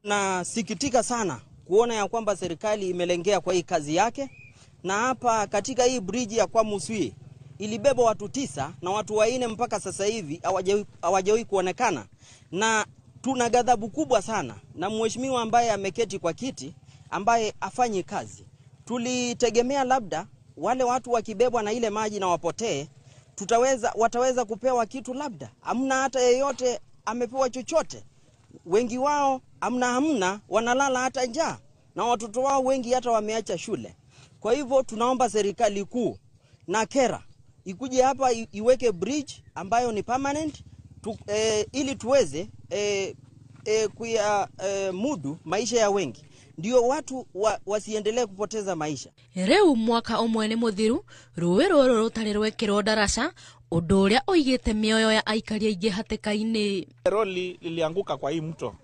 Na sikitika sana kuona ya kwamba serikali imelengea kwa hii kazi yake, na hapa katika hii bridge ya kwa Musui ilibeba watu 9 na watu 4 mpaka sasa hivi hawajawahi kuonekana, na tuna ghadhabu kubwa sana na mheshimiwa ambaye ameketi kwa kiti ambaye afanyi kazi. Tulitegemea labda wale watu wakibebwa na ile maji na wapotee wataweza kupewa kitu, labda hamna hata yeyote amepewa chochote. Wengi wao hamna wanalala hata njaa, na watoto wao wengi hata wameacha shule. Kwa hivyo tunaomba serikali kuu na kera ikuje hapa iweke bridge ambayo ni permanent ili tuweze mudu maisha ya wengi, ndio watu wasiendelee kupoteza maisha. Reu mwaka umwe ni muthiru ruwe ruru rutari rwekirwo daraca undu uria oigite mioyo ya aikari aingi hatikaini. Roli lilianguka kwa hii mto